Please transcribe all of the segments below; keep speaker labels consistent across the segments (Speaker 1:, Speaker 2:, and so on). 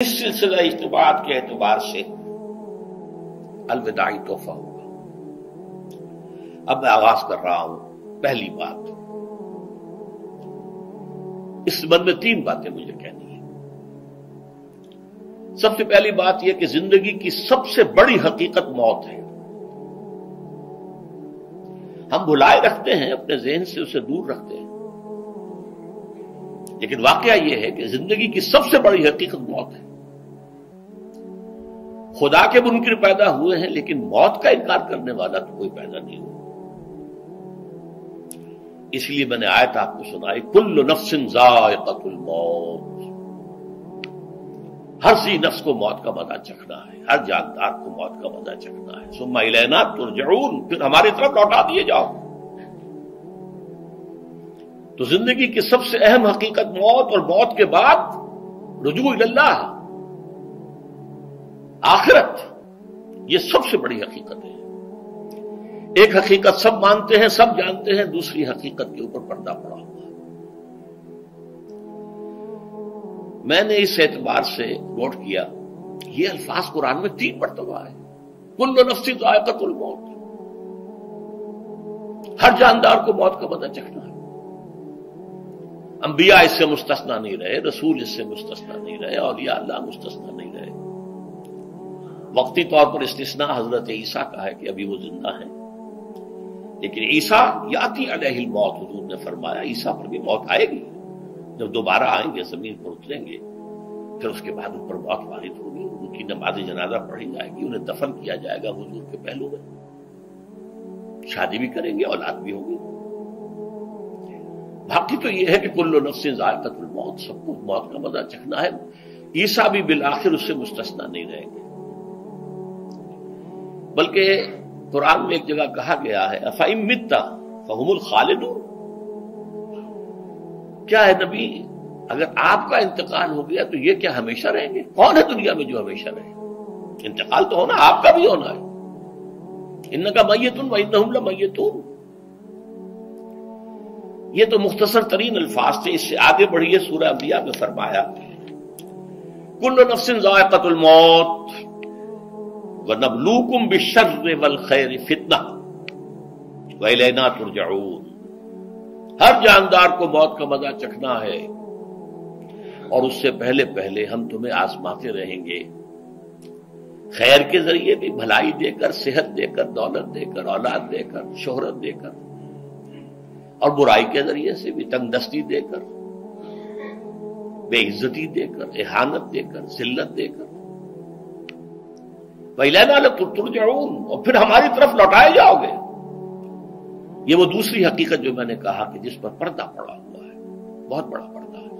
Speaker 1: اس سلسلہ اجتماعات کے اعتبار سے الوداعی تحفہ ہوگا۔ اب میں آغاز کر رہا ہوں۔ پہلی بات، اس سبب میں 3 باتیں مجھے کہنی ہیں۔ سب سے پہلی بات یہ کہ زندگی کی سب سے بڑی حقیقت موت ہے۔ ہم بھلائے رکھتے ہیں، اپنے ذہن سے اسے دور رکھتے ہیں، لیکن واقعہ یہ ہے کہ زندگی کی سب سے بڑی حقیقت موت ہے۔ خدا کے منکر پیدا ہوئے ہیں، لیکن موت کا انکار کرنے والا تو کوئی پیدا نہیں ہوا۔ اس لیے میں نے آیت آپ کو سنائی، کل نفس ذائقۃ الموت، ہر ذی نفس کو موت کا مزہ چکھنا ہے، ہر جاندار کو موت کا مزہ چکھنا ہے۔ ثم الینا ترجعون، پھر ہماری طرف لوٹا دیے جاؤ۔ تو زندگی کی سب سے اہم حقیقت موت، اور موت کے بعد رجوع اللہ، آخرت، یہ سب سے بڑی حقیقت ہے۔ ایک حقیقت سب مانتے ہیں، سب جانتے ہیں، دوسری حقیقت کے اوپر پردہ پڑا ہوا ہے۔ میں نے اس اعتبار سے نوٹ کیا، یہ الفاظ قرآن میں 3 مرتبہ ہے، کل نفس ذائقۃ الموت، ہر جاندار کو موت کا مزہ چکھنا ہے۔ انبیاء اس سے مستثنا نہیں رہے، رسول اس سے مستثنا نہیں رہے، اولیاء اللہ مستثنا نہیں رہے۔ وقتی طور پر استثناء حضرت عیسیٰ کا ہے کہ ابھی وہ زندہ ہیں، لیکن عیسیٰ یاتی علیہ الموت، حضور نے فرمایا عیسیٰ پر بھی موت آئے گی، جب دوبارہ آئیں گے زمین پر اتریں گے، پھر اس کے بعد ان پر موت وارد ہوگی، ان کی نماز جنازہ پڑھی جائے گی، انہیں دفن کیا جائے گا حضور کے پہلو میں، شادی بھی کریں گے، اولاد بھی ہوگی۔ باقی تو یہ ہے کہ کل نفس ذائقۃ الموت، سب کو موت کا مزہ چکھنا ہے۔ عیسیٰ بھی بالآخر اس سے مستثنا نہیں رہیں گے، بلکہ قرآن میں ایک جگہ کہا گیا ہے أَفَإِن مِتَّ فَهُمُ الْخَالِدُونَ، کیا ہے نبی، اگر آپ کا انتقال ہو گیا تو یہ کیا ہمیشہ رہیں گے؟ کون ہے دنیا میں جو ہمیشہ رہے؟ انتقال تو ہونا، آپ کا بھی ہونا ہے۔ إِنَّكَ مَيِّتٌ وَإِنَّهُمْ لَمَيِّتُونَ، یہ تو مختصر ترین الفاظ تھے۔ اس سے آگے بڑھیے، سورہ انبیاء میں فرمایا کل نفس ذائقۃ الموت وَنَبْلُوكُمْ بِالشَّرِّ وَالْخَيْرِ فِتْنَةً وَإِلَيْنَا تُرْجَعُونَ، ہر جاندار کو موت کا مزہ چکھنا ہے، اور اس سے پہلے پہلے ہم تمہیں آزماتے رہیں گے، خیر کے ذریعے بھی، بھلائی دے کر، صحت دے کر، دولت دے کر، اولاد دے کر، شہرت دے کر، اور برائی کے ذریعے سے بھی، تنگ دستی دے کر، بے عزتی دے کر، اہانت دے کر، ذلت دے کر، وَإِلَيْنَا تُرْجَعُونَ، اور پھر ہماری طرف لوٹائے جاؤ گے۔ یہ وہ دوسری حقیقت جو میں نے کہا کہ جس پر پردہ پڑا ہوا ہے، بہت بڑا پردہ ہے۔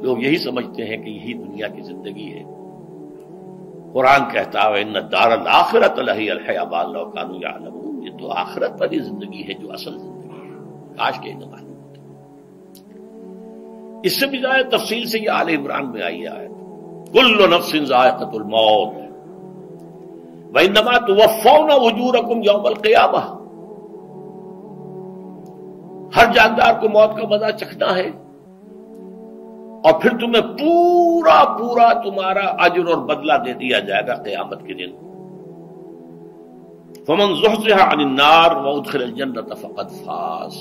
Speaker 1: لوگ یہی سمجھتے ہیں کہ یہی دنیا کی زندگی ہے۔ قرآن کہتا ہے إِنَّ الدَّارَ الْآخِرَةَ لَهِيَ الْحَيَوَانُ لَوْ كَانُوا يَعْلَمُونَ، یہ تو آخرت والی زندگی ہے جو اصل زندگی ہے، کاش کہ انہیں معلوم ہوتا۔ اس سے بھی زیادہ تفصیل سے یہ آل عمران میں آئی آیت، کل نفس ذائقۃ الموت وَإِنَّمَا تُوَفَّوْنَ أُجُورَكُمْ يَوْمَ الْقِيَامَةِ، ہر جاندار کو موت کا مزہ چکھنا ہے، اور پھر تمہیں پورا پورا تمہارا اجر اور بدلہ دے دیا جائے گا قیامت کے دن۔ فَمَنْ زُحْزِحَ عَنِ النَّارِ وَأُدْخِلَ الْجَنَّةَ فَقَدْ فَازَ،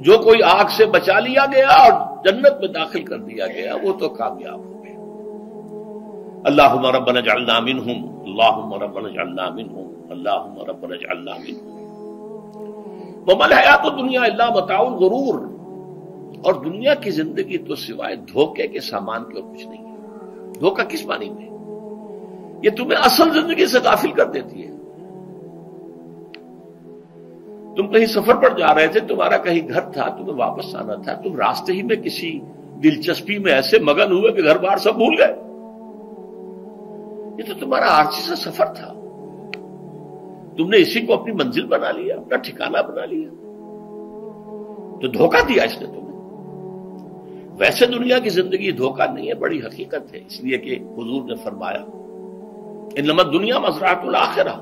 Speaker 1: جو کوئی آگ سے بچا لیا گیا اور جنت میں داخل کر دیا گیا، وہ تو کامیاب ہو گیا۔ اللہم ربنا اجعلنا منہم، اللہم ربنا اجعلنا منہم، اللہم ربنا اجعلنا منہم۔ وما الحیات الدنیا الا متاع الغرور، اور دنیا کی زندگی تو سوائے دھوکے کے سامان کے اور کچھ نہیں ہے۔ دھوکہ کس معنی میں؟ یہ تمہیں اصل زندگی سے غافل کر دیتی ہے۔ تم کہیں سفر پر جا رہے تھے، تمہارا کہیں گھر تھا، تمہیں واپس آنا تھا، تم راستے ہی میں کسی دلچسپی میں ایسے مگن ہوئے کہ گھر بار سب بھول گئے۔ یہ تو تمہارا عارضی سا سفر تھا، تم نے اسی کو اپنی منزل بنا لیا، اپنا ٹھکانہ بنا لیا، تو دھوکہ دیا اس نے تمہیں۔ ویسے دنیا کی زندگی دھوکہ نہیں ہے، بڑی حقیقت ہے، اس لیے کہ حضور نے فرمایا انما الدنیا مزرعۃ الآخرہ،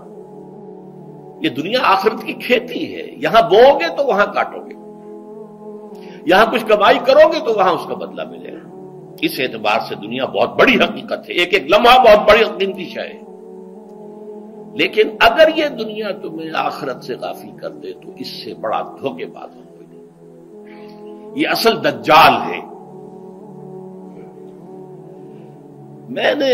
Speaker 1: یہ دنیا آخرت کی کھیتی ہے، یہاں بو گے تو وہاں کاٹو گے، یہاں کچھ کمائی کرو گے تو وہاں اس کا بدلہ ملے گا۔ اس اعتبار سے دنیا بہت بڑی حقیقت ہے، ایک ایک لمحہ بہت بڑی قیمتی شے ہے، لیکن اگر یہ دنیا تمہیں آخرت سے غافل کر دے تو اس سے بڑا دھوکے باز ہو کوئی نہیں۔ یہ اصل دجال ہے۔ میں نے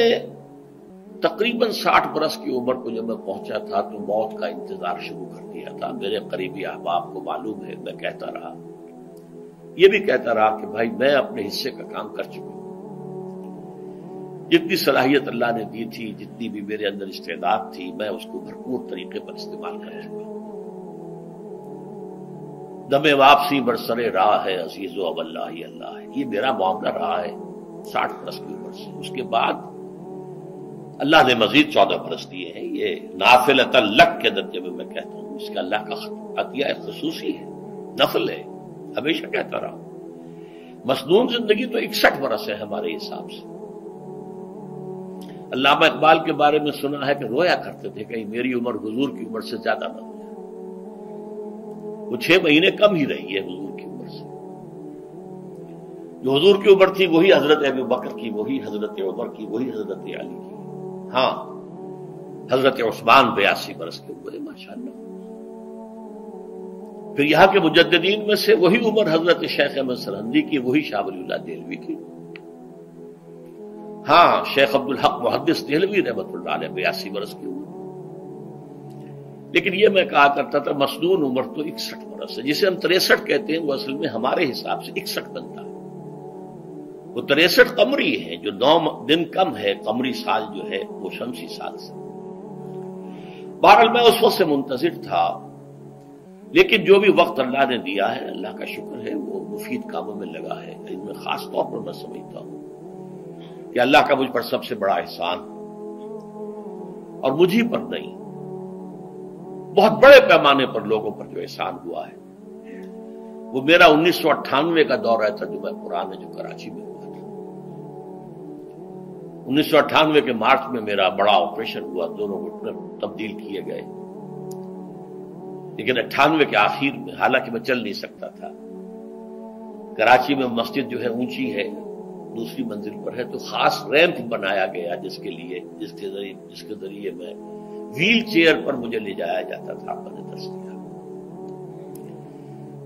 Speaker 1: تقریباً 60 برس کی عمر کو جب میں پہنچا تھا تو موت کا انتظار شروع کر دیا تھا۔ میرے قریبی احباب کو معلوم ہے، میں کہتا رہا، یہ بھی کہتا رہا کہ بھائی میں اپنے حصے کا کام کر چکا ہوں، جتنی صلاحیت اللہ نے دی تھی، جتنی بھی میرے اندر استعداد تھی، میں اس کو بھرپور طریقے پر استعمال کر چکا ہوں۔ دم واپسی برسر راہ ہے عزیز و اب اللہ ہی اللہ ہے، یہ میرا معاملہ رہا ہے 60 برس کی عمر سے۔ اس کے بعد اللہ نے مزید 14 برس دیے ہیں۔ یہ نافلۃ لک کے درجے میں کہتا ہوں، اس کا اللہ کا عطیہ خصوصی ہے، نفل ہے، ہمیشہ کہتا رہا ہوں۔ مسنون زندگی تو 61 برس ہے ہمارے حساب سے۔ علامہ اقبال کے بارے میں سنا ہے کہ رویا کرتے تھے کہیں میری عمر حضور کی عمر سے زیادہ نہ ہو جائے۔ وہ 6 مہینے کم ہی رہی ہے حضور کی عمر سے۔ جو حضور کی عمر تھی وہی حضرت ابو بکر کی، وہی حضرت عمر کی، وہی حضرت علی کی۔ ہاں، حضرت عثمان 82 برس کے ہوئے ماشاءاللہ۔ پھر یہاں کے مجددین میں سے وہی عمر حضرت شیخ احمد سرہندی کی، وہی شاہ ولی اللہ دہلوی کی۔ ہاں، شیخ عبدالحق محدث دہلوی رحمۃ اللہ علیہ 82 برس کی عمر۔ لیکن یہ میں کہا کرتا تھا مسنون عمر تو 61 برس ہے، جسے ہم 63 کہتے ہیں، وہ اصل میں ہمارے حساب سے 61 بنتا ہے۔ وہ 63 قمری ہے، جو 9 دن کم ہے، قمری سال جو ہے وہ شمسی سال سے۔ بہرحال میں اس وقت سے منتظر تھا، لیکن جو بھی وقت اللہ نے دیا ہے، اللہ کا شکر ہے، وہ مفید کاموں میں لگا ہے۔ ان میں خاص طور پر میں سمجھتا ہوں کہ اللہ کا مجھ پر سب سے بڑا احسان، اور مجھے پر نہیں، بہت بڑے پیمانے پر لوگوں پر جو احسان ہوا ہے، وہ میرا 1998 کا دورہ ترجمہ قرآن جو کراچی میں ہوا تھا۔ 1998 کے مارچ میں میرا بڑا آپریشن ہوا، دونوں گھٹنے تبدیل کیے گئے، لیکن 98 کے آخر میں، حالانکہ میں چل نہیں سکتا تھا، کراچی میں مسجد جو ہے اونچی ہے، دوسری منزل پر ہے، تو خاص ریمپ بنایا گیا جس کے ذریعے میں ویل چیئر پر مجھے لے جایا جاتا تھا۔ میں نے درس کیا۔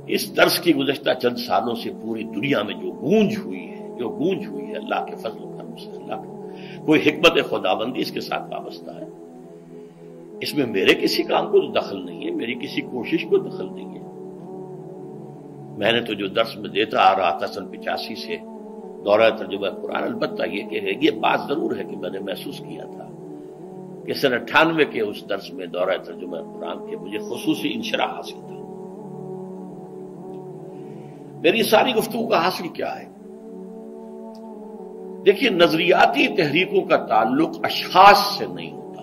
Speaker 1: اس درس کی گزشتہ چند سالوں سے پوری دنیا میں جو گونج ہوئی ہے اللہ کے فضل و کرم سے، اللہ کا کوئی حکمت خداوندی اس کے ساتھ وابستہ ہے۔ اس میں میرے کسی کام کو دخل نہیں ہے، میری کسی کوشش کو دخل نہیں ہے۔ میں نے تو جو درس میں دیتا آ رہا تھا سن 85 سے، دورہ ترجمہ قرآن، البتہ یہ بات ضرور ہے کہ میں نے محسوس کیا تھا کہ سن 98 کے اس درس میں دورہ ترجمہ قرآن کے مجھے خصوصی انشراح حاصل تھا۔ میری ساری گفتگو کا حاصل کیا ہے؟ دیکھیے، نظریاتی تحریکوں کا تعلق اشخاص سے نہیں ہوتا،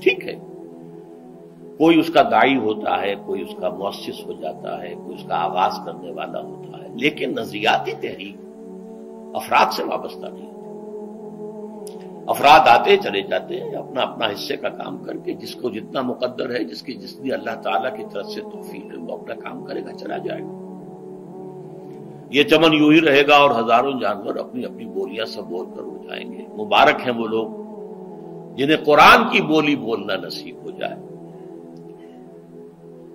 Speaker 1: ٹھیک ہے، کوئی اس کا داعی ہوتا ہے، کوئی اس کا مؤسس ہو جاتا ہے، کوئی اس کا آغاز کرنے والا ہوتا ہے، لیکن نظریاتی تحریک افراد سے وابستہ نہیں ہوتی۔ افراد آتے چلے جاتے ہیں اپنا اپنا حصے کا کام کر کے، جس کو جتنا مقدر ہے، جتنی اللہ تعالیٰ کی طرف سے توفیق ہے، وہ اپنا کام کرے گا، چلا جائے گا۔ یہ چمن یوں ہی رہے گا اور ہزاروں جانور اپنی اپنی بولیاں سب بول کر اڑ جائیں گے۔ مبارک ہیں وہ لوگ جنہیں قرآن کی بولی بولنا نصیب ہو جائے۔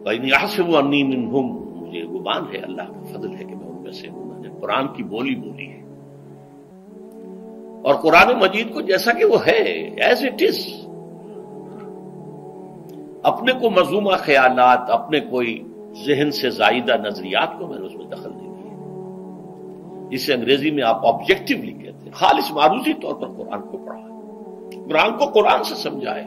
Speaker 1: وَإِنْ يَحْسَبُ أَنِّي مِنْهُمْ، مجھے گمان ہے، اللہ کا فضل ہے کہ میں ان میں سے ہوں، میں نے قرآن کی بولی بولی ہے، اور قرآن مجید کو جیسا کہ وہ ہے، ایز اٹ از، اپنے کو مذمومہ خیالات، اپنے کوئی ذہن سے زائدہ نظریات کو میں نے اس میں دخل نہیں دیا، جسے انگریزی میں آپ آبجیکٹیولی کہتے ہیں، خالص معروضی طور پر قرآن کو پڑھا ہے، قرآن کو قرآن سے سمجھائے،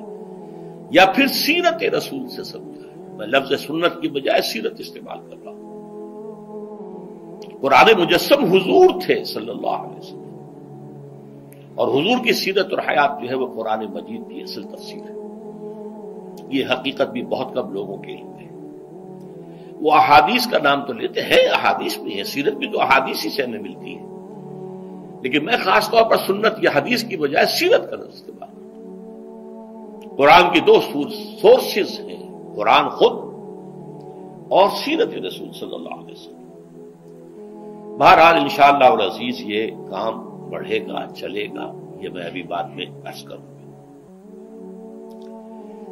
Speaker 1: یا پھر سیرت رسول سے سمجھائے۔ میں لفظ سنت کی بجائے سیرت استعمال کر رہا ہوں۔ قرآن مجسم حضور تھے صلی اللہ علیہ وسلم، اور حضور کی سیرت اور حیات جو ہے وہ قرآن مجید کی اصل تفسیر ہے۔ یہ حقیقت بھی بہت کم لوگوں کے علم ہے۔ وہ احادیث کا نام تو لیتے ہیں، احادیث بھی ہے، سیرت بھی تو احادیث ہی سے ہمیں ملتی ہے، لیکن میں خاص طور پر سنت یا حدیث کی بجائے سیرت کا استعمال کرتا ہوں۔ قرآن کی 2 سورسز ہیں، قرآن خود اور سیرت رسول صلی اللہ علیہ وسلم۔ بہرحال انشاءاللہ العزیز یہ کام بڑھے گا، چلے گا، یہ میں ابھی بعد میں عرض کروں گا۔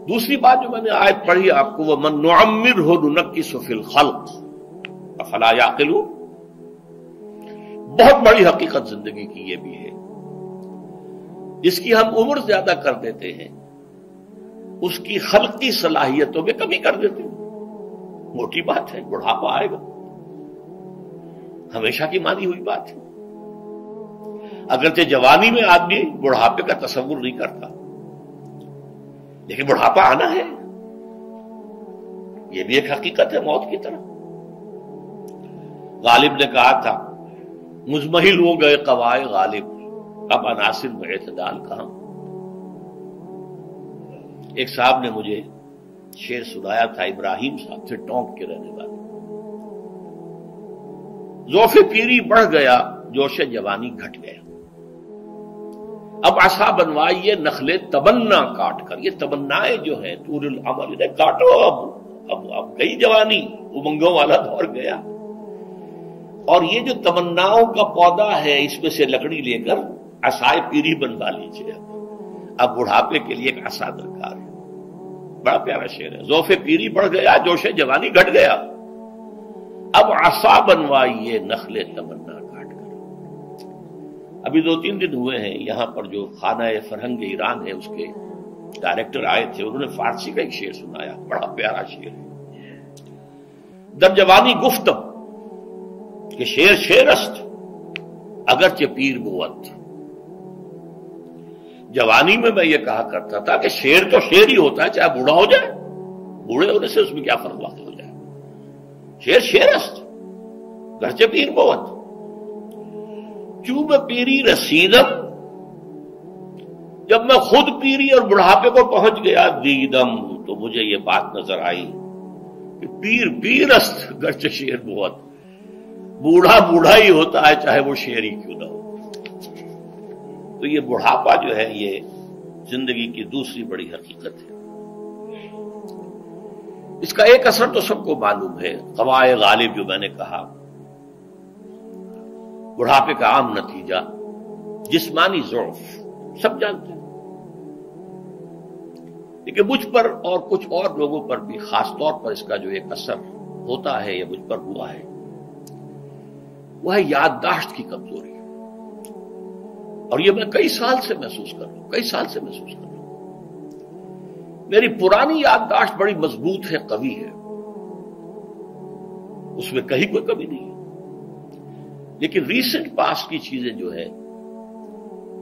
Speaker 1: دوسری بات جو میں نے آیت پڑھی آپ کو، وَمَن نُعَمِّرْهُ نُنَكِّسُ فِي الْخَلْقِ أَفَلَا يَعْقِلُونَ، بہت بڑی حقیقت زندگی کی یہ بھی ہے، جس کی ہم عمر زیادہ کر دیتے ہیں اس کی خلقی صلاحیتوں میں کمی کر دیتے ہیں۔ موٹی بات ہے، بڑھاپا آئے گا، ہمیشہ کی مانی ہوئی بات ہے۔ اگرچہ جوانی میں آدمی بڑھاپے کا تصور نہیں کرتا، لیکن بڑھاپا آنا ہے، یہ بھی ایک حقیقت ہے موت کی طرح۔ غالب نے کہا تھا مزمحل ہو گئے قوائے غالب، اب عناصر میں اعتدال کہاں۔ ایک صاحب نے مجھے شعر سنایا تھا، ابراہیم صاحب تھے ٹونک کے رہنے والے، ذوف پیری بڑھ گیا، جوش جوانی گھٹ گیا، اب عصا بنوائیے نخلے تمنا کاٹ کر۔ یہ تمنائیں جو ہیں طول العمر، انہیں کاٹو، اب گئی جوانی، امنگوں والا دور گیا، اور یہ جو تمناؤں کا پودا ہے اس میں سے لکڑی لے کر عصائے پیری بنوا لیجیے۔ اب بڑھاپے کے لیے ایک عصا درکار ہے۔ بڑا پیارا شعر ہے، ذوف پیری بڑھ گیا، جوش جوانی گھٹ گیا، اب عصا بنوائیے نخلے تمنا کاٹ کر۔ ابھی 2-3 دن ہوئے ہیں، یہاں پر جو خانہ فرہنگ ایران ہے اس کے ڈائریکٹر آئے تھے، انہوں نے فارسی کا ایک شعر سنایا، بڑا پیارا شعر ہے، در جوانی گفتم کہ شعر شعر است اگرچہ پیر بود۔ جوانی میں یہ کہا کرتا تھا کہ شعر تو شعر ہی ہوتا ہے، چاہے بوڑھا ہو جائے، بوڑھے ہونے سے اس میں کیا فرق واقع ہو جائے، شعر شعر است گرچہ پیر بود۔ چوب پیری رسیدم، جب میں خود پیری اور بڑھاپے کو پہنچ گیا، دیدم، تو مجھے یہ بات نظر آئی کہ پیر پیر است گرچہ شعر بود، بوڑھا بوڑھا ہی ہوتا ہے چاہے وہ شعر ہی کیوں نہ ہو۔ تو یہ بڑھاپا جو ہے یہ زندگی کی دوسری بڑی حقیقت ہے۔ اس کا ایک اثر تو سب کو معلوم ہے، قوائے غالب جو میں نے کہا، بڑھاپے کا عام نتیجہ جسمانی ضعف، سب جانتے ہیں، لیکن مجھ پر اور کچھ اور لوگوں پر بھی خاص طور پر اس کا جو ایک اثر ہوتا ہے، یہ مجھ پر ہوا ہے، وہ ہے یادداشت کی کمزوری۔ اور یہ میں کئی سال سے محسوس کر رہا ہوں، میری پرانی یادداشت بڑی مضبوط ہے، قوی ہے، اس میں کہیں کوئی کمی نہیں ہے، لیکن ریسنٹ پاسٹ کی چیزیں جو ہے،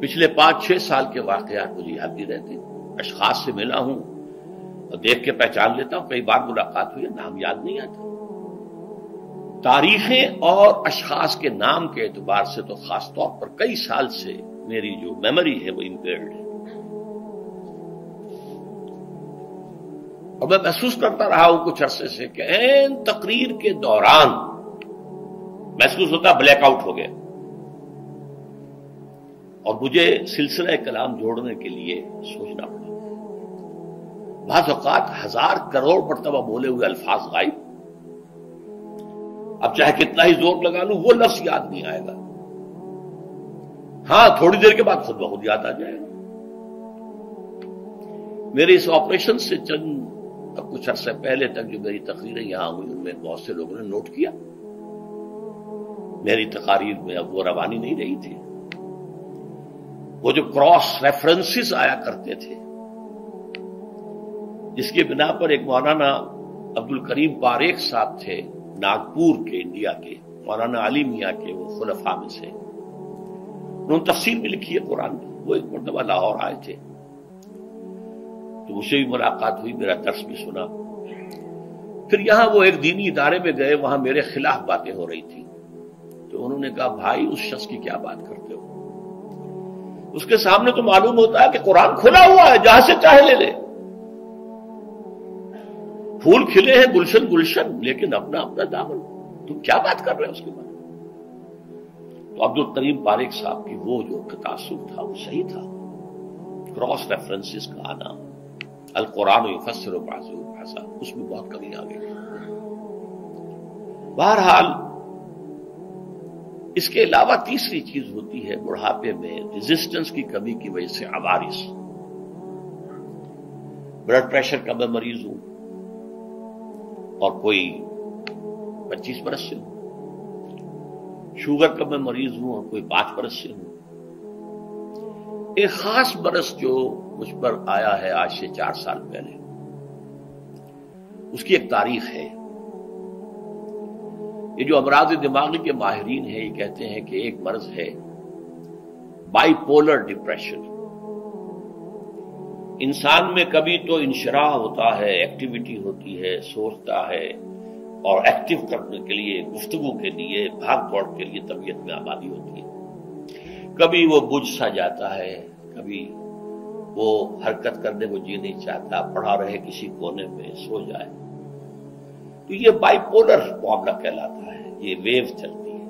Speaker 1: پچھلے 5-6 سال کے واقعات مجھے یاد نہیں رہتے، اشخاص سے ملا ہوں اور دیکھ کے پہچان لیتا ہوں، کئی بار ملاقات ہوئی ہے، نام یاد نہیں آتا، تاریخیں اور اشخاص کے نام کے اعتبار سے تو خاص طور پر کئی سال سے میری جو میموری ہے وہ امپیئرڈ ہے، اور میں محسوس کرتا رہا ہوں کچھ عرصے سے کہ عین تقریر کے دوران محسوس ہوتا بلیک آؤٹ ہو گیا، اور مجھے سلسلہ کلام جوڑنے کے لیے سوچنا پڑا، بعض اوقات 1000 کروڑ مرتبہ بولے ہوئے الفاظ غائب، اب چاہے کتنا ہی زور لگا لوں وہ لفظ یاد نہیں آئے گا، ہاں تھوڑی دیر کے بعد خود بخود یاد آ جائے گا۔ میرے اس آپریشن سے کچھ عرصہ پہلے تک جو میری تقریریں یہاں ہوئی، ان میں بہت سے لوگوں نے نوٹ کیا، میری تقاریر میں اب وہ روانی نہیں رہی تھی، وہ جو کراس ریفرنسز آیا کرتے تھے، جس کی بنا پر ایک مولانا عبد الکریم پاریخ صاحب تھے ناگپور کے، انڈیا کے، مولانا علی میاں کے وہ خلفاء میں سے، انہوں نے تفسیر بھی لکھی ہے قرآن کی، وہ ایک مرتبہ لاہور آئے تھے تو مجھ سے بھی ملاقات ہوئی، میرا درس بھی سنا، پھر یہاں وہ ایک دینی ادارے میں گئے، وہاں میرے خلاف باتیں ہو رہی تھی، تو انہوں نے کہا بھائی اس شخص کی کیا بات کرتے ہو، اس کے سامنے تو معلوم ہوتا ہے کہ قرآن کھلا ہوا ہے، جہاں سے چاہے لے لے، پھول کھلے ہیں گلشن گلشن، لیکن اپنا اپنا دامن، تم کیا بات کر رہے ہو اس کے بارے میں؟ تو عبد الکریم پاریخ صاحب کی وہ جو تاثر تھا وہ صحیح تھا، کراس ریفرنسز کا آنا، القرآن یفسر بعضہ بعضا، اس میں بہت کمی آ گئی۔ بہرحال اس کے علاوہ تیسری چیز ہوتی ہے بڑھاپے میں ریزسٹنس کی کمی کی وجہ سے عوارض. بلڈ پریشر کا میں مریض ہوں اور کوئی 25 برس سے ہوں، شوگر کا میں مریض ہوں اور کوئی 5 برس سے ہوں. ایک خاص برس جو مجھ پر آیا ہے آج سے 4 سال پہلے، اس کی ایک تاریخ ہے. یہ جو امراض دماغی کے ماہرین ہیں یہ کہتے ہیں کہ ایک مرض ہے بائی پولر ڈپریشن. انسان میں کبھی تو انشراح ہوتا ہے، ایکٹیویٹی ہوتی ہے، سوچتا ہے اور ایکٹیو کرنے کے لیے، گفتگو کے لیے، بھاگ دوڑ کے لیے طبیعت میں آبادی ہوتی ہے. کبھی وہ بجھ سا جاتا ہے، کبھی وہ حرکت کرنے کو جی نہیں چاہتا، پڑا رہے کسی کونے میں، سو جائے. تو یہ بائی پولر معاملہ کہلاتا ہے، یہ ویو چلتی ہے.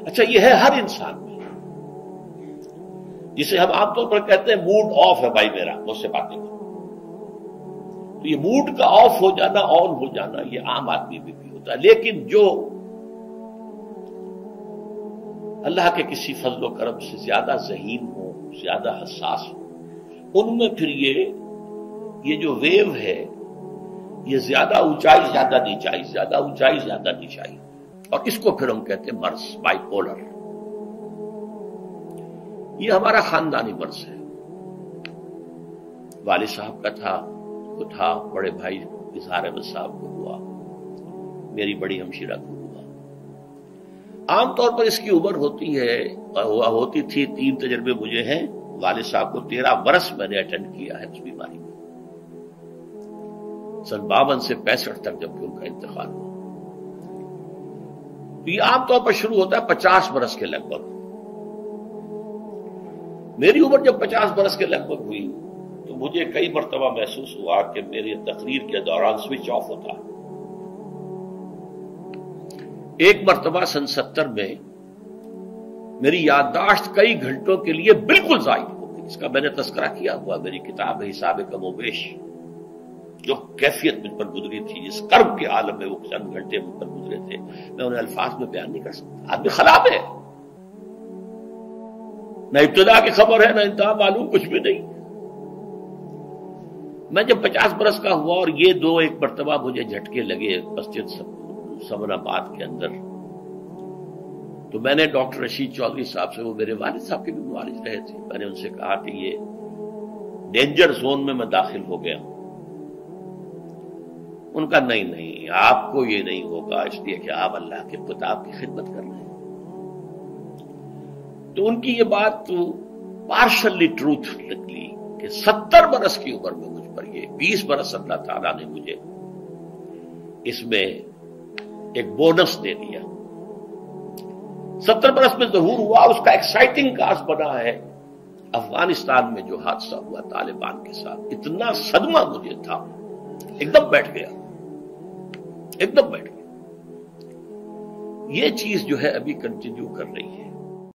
Speaker 1: اچھا، یہ ہے ہر انسان میں، جسے ہم عام طور پر کہتے ہیں موڈ آف ہے بھائی میرا، مجھ سے باتیں کرو. تو یہ موڈ کا آف ہو جانا، آن ہو جانا، یہ عام آدمی میں بھی ہوتا ہے. لیکن جو اللہ کے کسی فضل و کرم سے زیادہ ذہین ہو، زیادہ حساس ہو، ان میں پھر یہ جو ویو ہے یہ زیادہ اونچائی زیادہ نیچائی، زیادہ اونچائی زیادہ نیچائی، اور اس کو پھر ہم کہتے ہیں مرض، بائی پولر. یہ ہمارا خاندانی مرض ہے. والد صاحب کا تھا، بڑے بھائی اظہار احمد صاحب کو ہوا، میری بڑی ہمشیرہ کو ہوا. عام طور پر اس کی عمر ہوتی تھی 3 تجربے مجھے ہیں. والد صاحب کو 13 برس میں نے اٹینڈ کیا ہے اس بیماری میں، سن 52 سے 65 تک جب کہ ان کا انتقال ہوا. تو یہ عام طور پر شروع ہوتا ہے 50 برس کے لگ بھگ. میری عمر جب 50 برس کے لگ بھگ ہوئی تو مجھے کئی مرتبہ محسوس ہوا کہ میری تقریر کے دوران سوئچ آف ہوتا. ایک مرتبہ سن 70 میں میری یادداشت کئی گھنٹوں کے لیے بالکل ضائع ہو گئی. اس کا میں نے تذکرہ کیا ہوا، میری کتاب ہے حساب کم و بیش. جو کیفیت مجھ پر گزری تھی، جس کرب کے عالم میں وہ چند گھنٹے مجھ پر گزرے تھے، میں انہیں الفاظ میں بیان نہیں کر سکتا. آدمی خراب ہے، نہ ابتدا کی خبر ہے، نہ انتہا معلوم، کچھ بھی نہیں. میں جب 50 برس کا ہوا اور یہ ایک مرتبہ مجھے جھٹکے لگے مسجد سمن آباد کے اندر، تو میں نے ڈاکٹر رشید چودھری صاحب سے، وہ میرے والد صاحب کے بھی معالج رہے تھے، میں نے ان سے کہا کہ یہ ڈینجر زون میں داخل ہو گیا ہوں. ان کا نہیں، آپ کو یہ نہیں ہوگا، اس لیے کہ آپ اللہ کے کتاب کی خدمت کر رہے ہیں. تو ان کی یہ بات پارشلی ٹروتھ نکلی کہ 70 برس کی عمر میں مجھ پر یہ 20 برس اللہ تعالیٰ نے مجھے اس میں ایک بونس دے دیا. 70 برس میں ظہور ہوا. اس کا ایکسائٹنگ کاز بنا ہے افغانستان میں جو حادثہ ہوا طالبان کے ساتھ. اتنا صدمہ مجھے تھا، ایک دم بیٹھ گیا. یہ چیز جو ہے ابھی کنٹینیو کر رہی ہے.